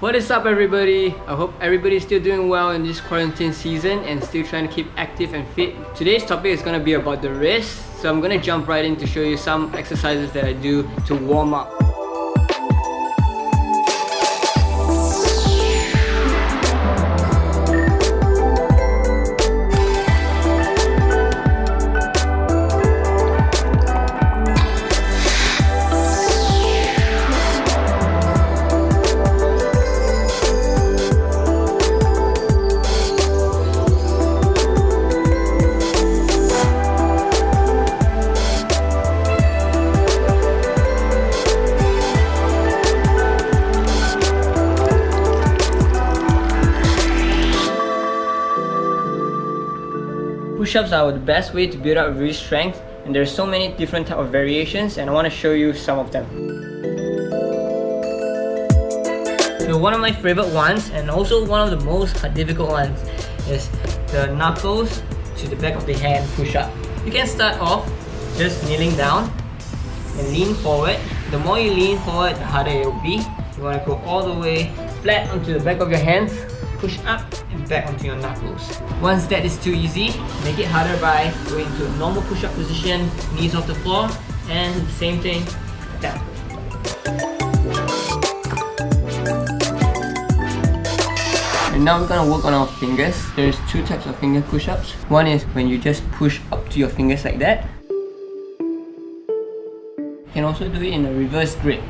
What is up everybody? I hope everybody's still doing well in this quarantine season and still trying to keep active and fit. Today's topic is going to be about the wrist. So I'm going to jump right in to show you some exercises that I do to warm up. Push-ups are the best way to build up wrist strength, and there's so many different type of variations, and I want to show you some of them. So one of my favorite ones, and also one of the most difficult ones, is the knuckles to the back of the hand push-up. You can start off just kneeling down and lean forward. The more you lean forward, the harder it will be. You want to go all the way flat onto the back of your hands, push up and back onto your knuckles. Once that is too easy, make it harder by going to a normal push-up position, knees off the floor, and same thing, that. And now we're gonna work on our fingers. There's two types of finger push-ups. One is when you just push up to your fingers like that. You can also do it in a reverse grip.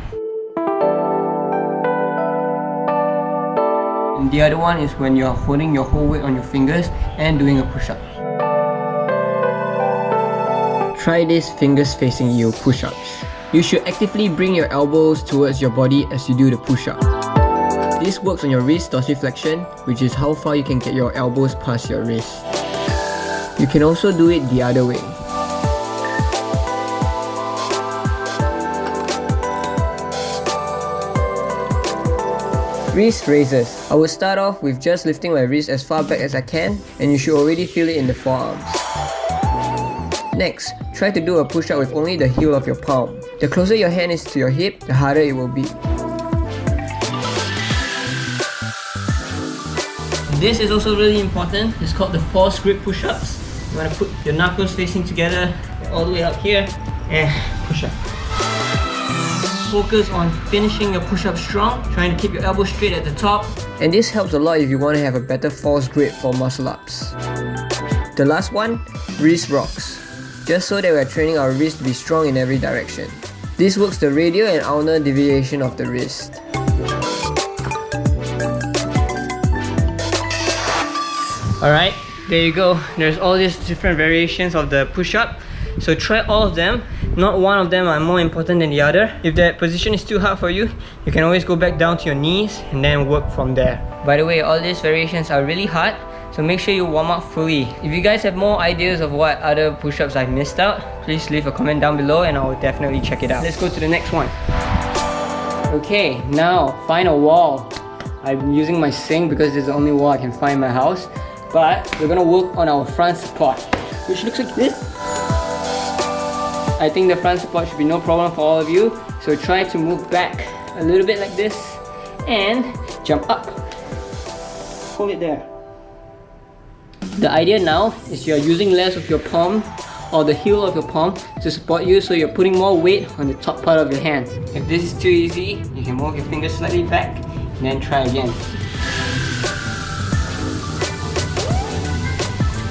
And the other one is when you're holding your whole weight on your fingers and doing a push-up. Try this fingers facing you push-ups. You should actively bring your elbows towards your body as you do the push-up. This works on your wrist dorsiflexion, which is how far you can get your elbows past your wrist. You can also do it the other way. Wrist raises. I will start off with just lifting my wrist as far back as I can, and you should already feel it in the forearms. Next, try to do a push-up with only the heel of your palm. The closer your hand is to your hip, the harder it will be. This is also really important. It's called the false grip push-ups. You want to put your knuckles facing together all the way up here and push up. Focus on finishing your push-up strong, trying to keep your elbows straight at the top. And this helps a lot if you want to have a better false grip for muscle ups. The last one, wrist rocks. Just so that we're training our wrist to be strong in every direction. This works the radial and ulnar deviation of the wrist. Alright, there you go. There's all these different variations of the push-up. So try all of them. Not one of them are more important than the other. If that position is too hard for you, you can always go back down to your knees and then work from there. By the way, all these variations are really hard, so make sure you warm up fully. If you guys have more ideas of what other push-ups I've missed out, please leave a comment down below and I will definitely check it out. Let's go to the next one. Okay, now find a wall. I'm using my sink because it's the only wall I can find in my house. But we're gonna work on our front support, which looks like this. I think the front support should be no problem for all of you. So try to move back a little bit like this and jump up. Hold it there. The idea now is you're using less of your palm or the heel of your palm to support you, so you're putting more weight on the top part of your hand. If this is too easy, you can move your fingers slightly back and then try again.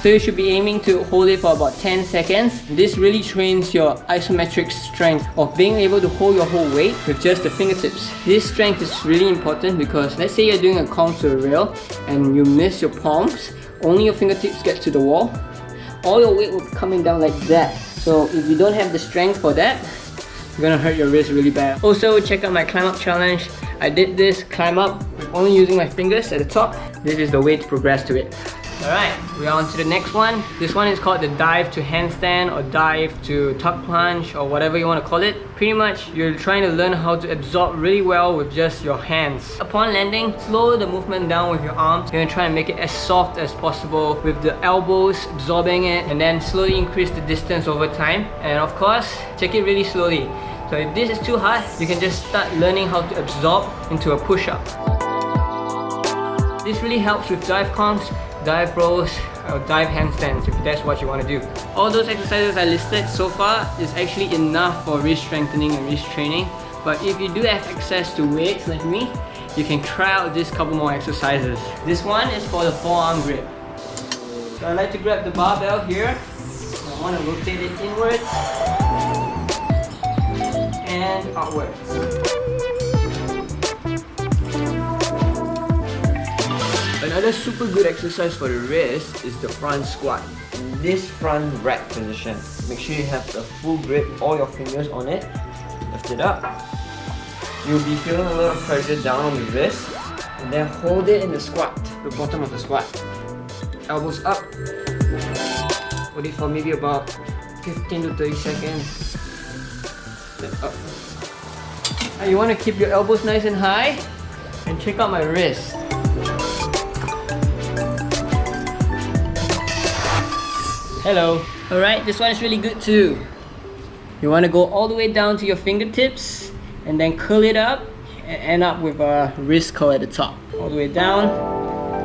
So you should be aiming to hold it for about 10 seconds. This really trains your isometric strength of being able to hold your whole weight with just the fingertips. This strength is really important because let's say you're doing a contour rail and you miss your palms, only your fingertips get to the wall. All your weight will be coming down like that. So if you don't have the strength for that, you're gonna hurt your wrist really bad. Also, check out my climb up challenge. I did this climb up with only using my fingers at the top. This is the way to progress to it. Alright, we're on to the next one. This one is called the dive to handstand or dive to tuck plunge or whatever you want to call it. Pretty much, you're trying to learn how to absorb really well with just your hands. Upon landing, slow the movement down with your arms. You're going to try and make it as soft as possible with the elbows absorbing it, and then slowly increase the distance over time. And of course, take it really slowly. So if this is too hard, you can just start learning how to absorb into a push-up. This really helps with dive comps, dive rows, or dive handstands if that's what you want to do. All those exercises I listed so far is actually enough for wrist strengthening and wrist training. But if you do have access to weights like me, you can try out this couple more exercises. This one is for the forearm grip. So I like to grab the barbell here. I want to rotate it inwards and outwards. Another super good exercise for the wrist is the front squat. In this front rack position, make sure you have the full grip, all your fingers on it. Lift it up. You'll be feeling a lot of pressure down on the wrist, and then hold it in the squat, the bottom of the squat. Elbows up. Hold it for maybe about 15 to 30 seconds. Then up. Now you want to keep your elbows nice and high, and check out my wrist. Hello. Alright, this one is really good too. You want to go all the way down to your fingertips and then curl it up and end up with a wrist curl at the top. All the way down,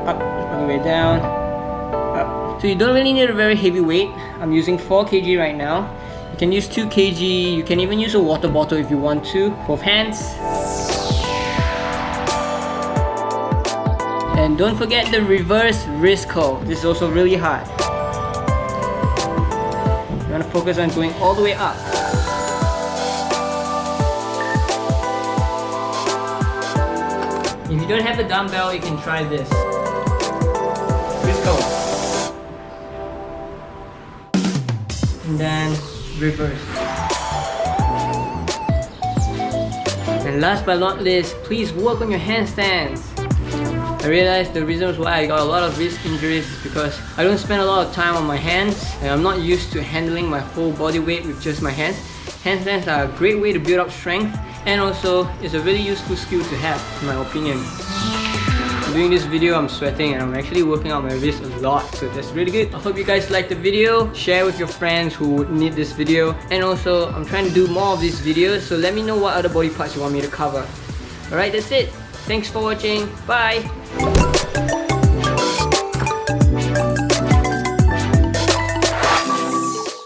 up, all the way down, up. So you don't really need a very heavy weight. I'm using 4 kg right now. You can use 2 kg, you can even use a water bottle if you want to. Both hands. And don't forget the reverse wrist curl. This is also really hard. You want to focus on going all the way up. If you don't have the dumbbell, you can try this. Wrist curl. And then reverse. And last but not least, please work on your handstands. I realized the reasons why I got a lot of wrist injuries is because I don't spend a lot of time on my hands and I'm not used to handling my whole body weight with just my hands. Handstands are a great way to build up strength, and also it's a really useful skill to have, in my opinion. Doing this video, I'm sweating and I'm actually working out my wrist a lot, so that's really good. I hope you guys liked the video. Share with your friends who would need this video, and also I'm trying to do more of these videos, so let me know what other body parts you want me to cover. Alright, that's it. Thanks for watching. Bye!